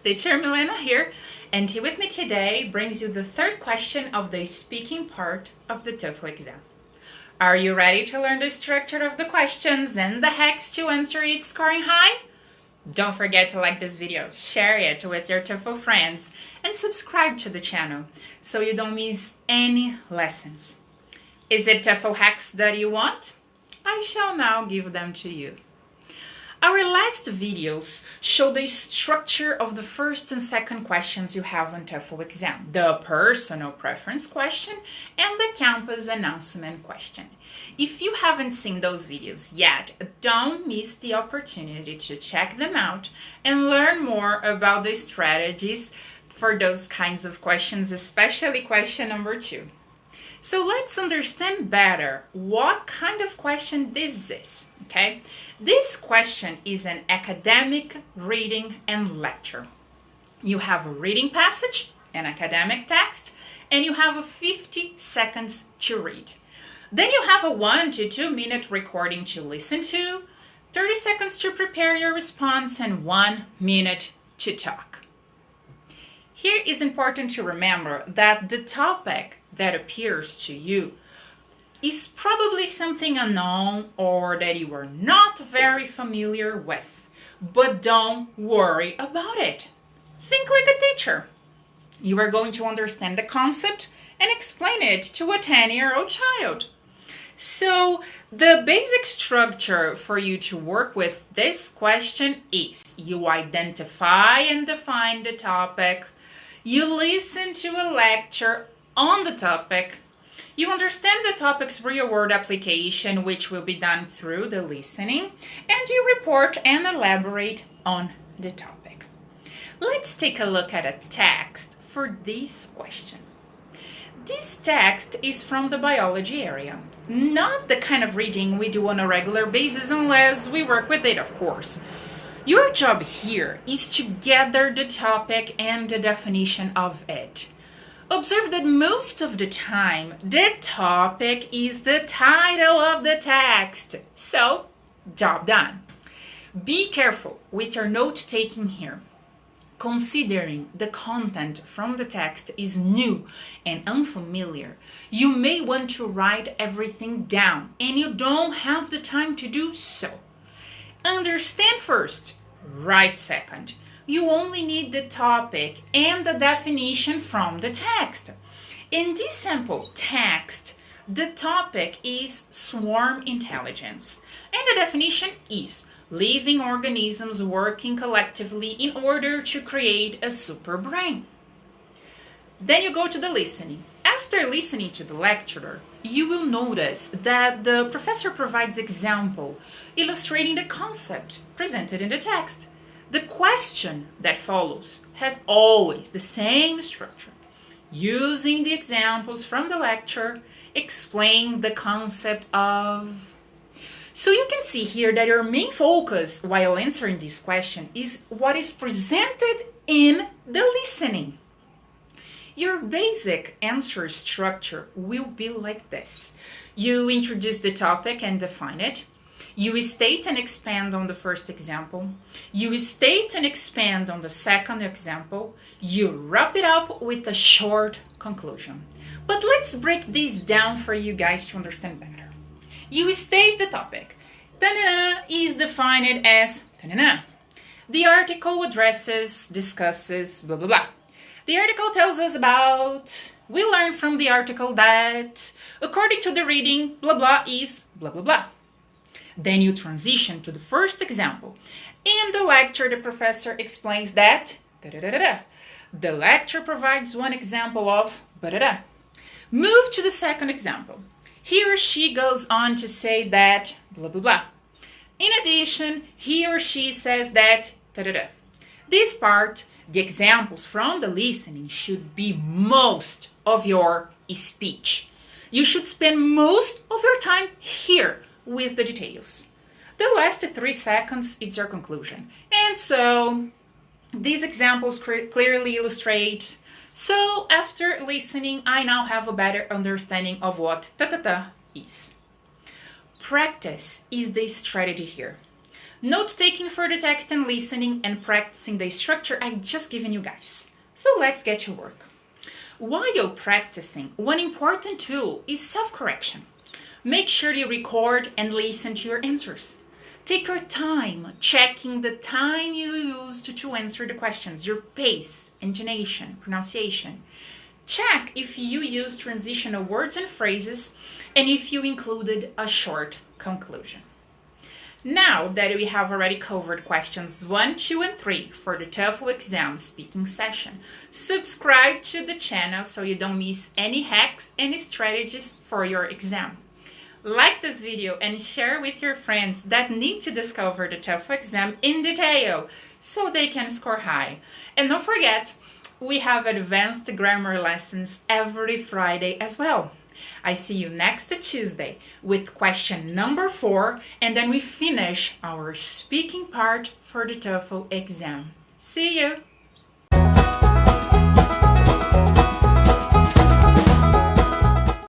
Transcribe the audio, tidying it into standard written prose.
teacher Milena here, and with me today brings you the third question of the speaking part of the TOEFL exam. Are you ready to learn the structure of the questions and the hacks to answer it scoring high? Don't forget to like this video, share it with your TOEFL friends, and subscribe to the channel so you don't miss any lessons. Is it TOEFL hacks that you want? I shall now give them to you. Our last videos show the structure of the first and second questions you have on TOEFL exam, the personal preference question and the campus announcement question. If you haven't seen those videos yet, don't miss the opportunity to check them out and learn more about the strategies for those kinds of questions, especially question number 2. So let's understand better what kind of question this is, okay? This question is an academic reading and lecture. You have a reading passage, an academic text, and you have 50 seconds to read. Then you have a 1 to 2 minute recording to listen to, 30 seconds to prepare your response, and 1 minute to talk. Here is important to remember that the topic that appears to you is probably something unknown or that you are not very familiar with. But don't worry about it. Think like a teacher. You are going to understand the concept and explain it to a 10-year-old child. So the basic structure for you to work with this question is you identify and define the topic, you listen to a lecture on the topic, you understand the topic's real-world application, which will be done through the listening, and you report and elaborate on the topic. Let's take a look at a text for this question. This text is from the biology area, not the kind of reading we do on a regular basis unless we work with it, of course. Your job here is to gather the topic and the definition of it. Observe that most of the time, the topic is the title of the text. So, job done. Be careful with your note-taking here. Considering the content from the text is new and unfamiliar, you may want to write everything down, and you don't have the time to do so. Understand first, write second. You only need the topic and the definition from the text. In this sample text, the topic is swarm intelligence, and the definition is living organisms working collectively in order to create a super brain. Then you go to the listening. After listening to the lecturer, you will notice that the professor provides example illustrating the concept presented in the text. The question that follows has always the same structure. Using the examples from the lecture, explain the concept of. So you can see here that your main focus while answering this question is what is presented in the listening. Your basic answer structure will be like this. You introduce the topic and define it. You state and expand on the first example. You state and expand on the second example. You wrap it up with a short conclusion. But let's break this down for you guys to understand better. You state the topic. Ta-na-na is defined as ta-na-na. The article addresses, discusses, blah, blah, blah. The article tells us about, we learn from the article that, according to the reading, blah, blah is blah, blah, blah. Then you transition to the first example. In the lecture, the professor explains that da-da-da-da-da. The lecture provides one example of ba-da-da. Move to the second example. He or she goes on to say that blah, blah, blah. In addition, he or she says that da-da-da. This part, the examples from the listening should be most of your speech. You should spend most of your time here with the details. The last 3 seconds is your conclusion. And so these examples clearly illustrate. So after listening, I now have a better understanding of what ta-ta-ta is. Practice is the strategy here. note-taking for the text and listening and practicing the structure I just given you guys. So let's get to work. While practicing, one important tool is self-correction. Make sure you record and listen to your answers. Take your time checking the time you used to answer the questions, your pace, intonation, pronunciation. Check if you used transitional words and phrases and if you included a short conclusion. Now that we have already covered questions 1, 2, and 3 for the TOEFL exam speaking session, subscribe to the channel so you don't miss any hacks and strategies for your exam. Like this video and share with your friends that need to discover the TOEFL exam in detail so they can score high. And don't forget, we have advanced grammar lessons every Friday as well. I see you next Tuesday with question number 4, and then we finish our speaking part for the TOEFL exam. See you!